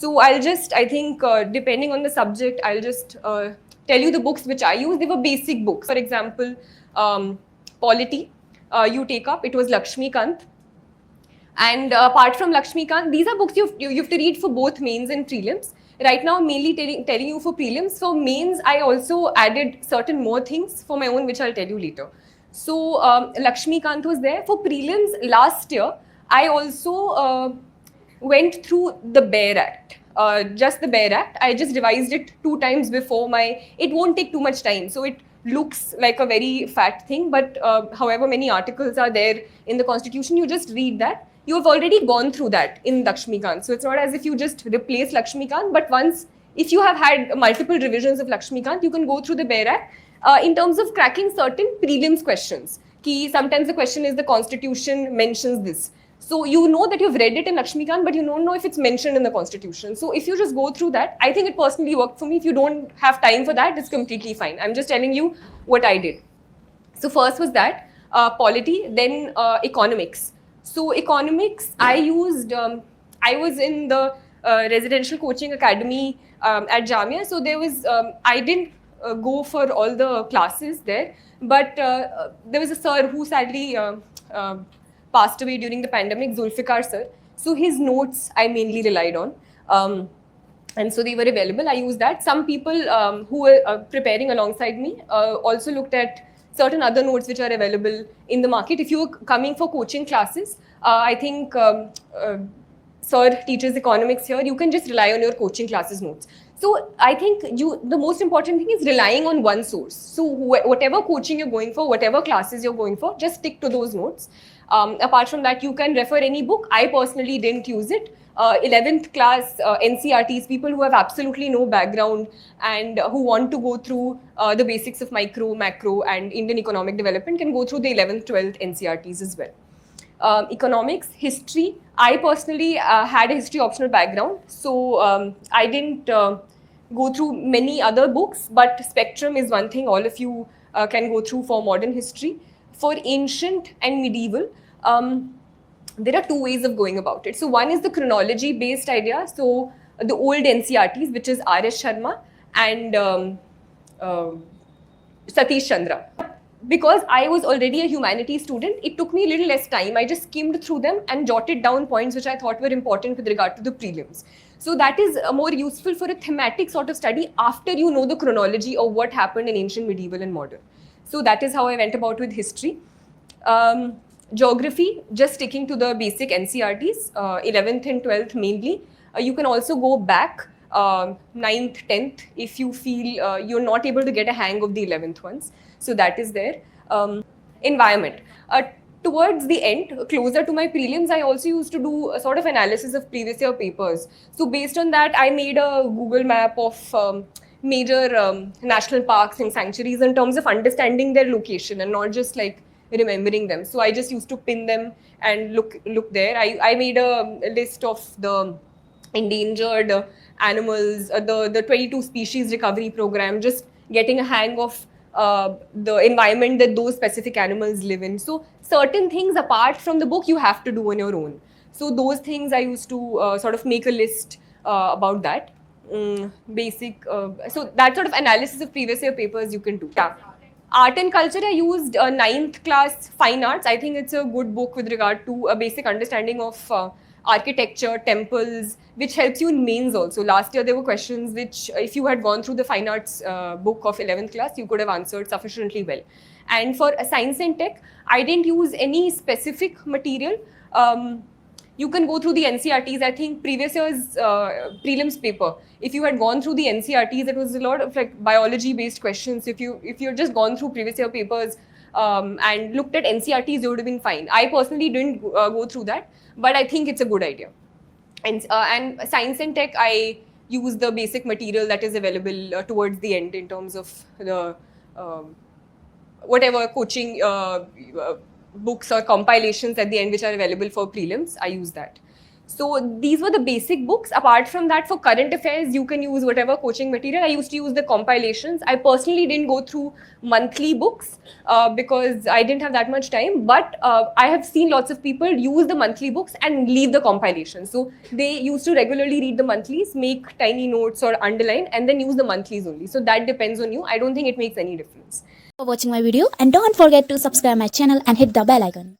So I'll just, I think, depending on the subject, I'll just tell you the books which I use. They were basic books. For example, polity, you take up, it was Lakshmi Kant. And apart from Lakshmi Kant, these are books you have to read for both mains and prelims. Right now, I'm mainly telling you for prelims. For mains, I also added certain more things for my own, which I'll tell you later. So Lakshmi Kant was there. For prelims last year, I also went through the BEAR Act. Just the BEAR Act. I just revised it 2 times before it won't take too much time. So it looks like a very fat thing, but however many articles are there in the Constitution, you just read that. You have already gone through that in Lakshmi Kant. So it's not as if you just replace Lakshmi Kant, but if you have had multiple revisions of Lakshmi Kant, you can go through the BEAR Act in terms of cracking certain prelims questions. Sometimes the question is the Constitution mentions this. So you know that you've read it in Lakshmi Kant, but you don't know if it's mentioned in the Constitution. So if you just go through that, I think it personally worked for me. If you don't have time for that, it's completely fine. I'm just telling you what I did. So first was that, polity, then economics. So economics, I was in the residential coaching academy at Jamia. So I didn't go for all the classes there, but there was a sir who sadly passed away during the pandemic, Zulfikar sir. So his notes I mainly relied on. And so they were available. I used that. Some people who were preparing alongside me also looked at certain other notes which are available in the market. If you are coming for coaching classes, I think sir teaches economics here. You can just rely on your coaching classes notes. So I think the most important thing is relying on one source. So whatever coaching you're going for, whatever classes you're going for, just stick to those notes. Apart from that, you can refer any book. I personally didn't use it. 11th class NCRTs, people who have absolutely no background and who want to go through the basics of micro, macro and Indian economic development can go through the 11th, 12th NCRTs as well. Economics, history. I personally had a history optional background, so I didn't go through many other books, but Spectrum is one thing all of you can go through for modern history. For ancient and medieval, there are 2 ways of going about it. So one is the chronology based idea. So the old NCRTs, which is R.S. Sharma and Satish Chandra. Because I was already a humanities student, it took me a little less time. I just skimmed through them and jotted down points which I thought were important with regard to the prelims. So that is more useful for a thematic sort of study after you know the chronology of what happened in ancient, medieval and modern. So that is how I went about with history. Geography, just sticking to the basic NCRTs, 11th and 12th mainly. You can also go back 9th, 10th if you feel you're not able to get a hang of the 11th ones. So that is there. Environment. Towards the end, closer to my prelims, I also used to do a sort of analysis of previous year papers. So based on that, I made a Google map of major national parks and sanctuaries in terms of understanding their location and not just like remembering them. So I just used to pin them and look there. I made a list of the endangered animals, the 22 species recovery program, just getting a hang of the environment that those specific animals live in. So certain things apart from the book you have to do on your own. So those things I used to sort of make a list about that. Basic, so that sort of analysis of previous year papers you can do. Yeah. Art and culture, I used 9th class fine arts. I think it's a good book with regard to a basic understanding of architecture, temples, which helps you in mains also. Last year there were questions which if you had gone through the fine arts book of 11th class, you could have answered sufficiently well. And for science and tech, I didn't use any specific material. You can go through the NCRTs. I think previous year's prelims paper, if you had gone through the NCRTs, it was a lot of like biology based questions. If you just gone through previous year papers and looked at NCRTs, you would have been fine. I personally didn't go through that, but I think it's a good idea. And science and tech, I use the basic material that is available towards the end in terms of the whatever coaching books or compilations at the end which are available for prelims. I use that. So these were the basic books. Apart from that, for current affairs, you can use whatever coaching material. I used to use the compilations. I personally didn't go through monthly books because I didn't have that much time. But I have seen lots of people use the monthly books and leave the compilations. So they used to regularly read the monthlies, make tiny notes or underline, and then use the monthlies only. So that depends on you. I don't think it makes any difference. For watching my video, and don't forget to subscribe my channel and hit the bell icon.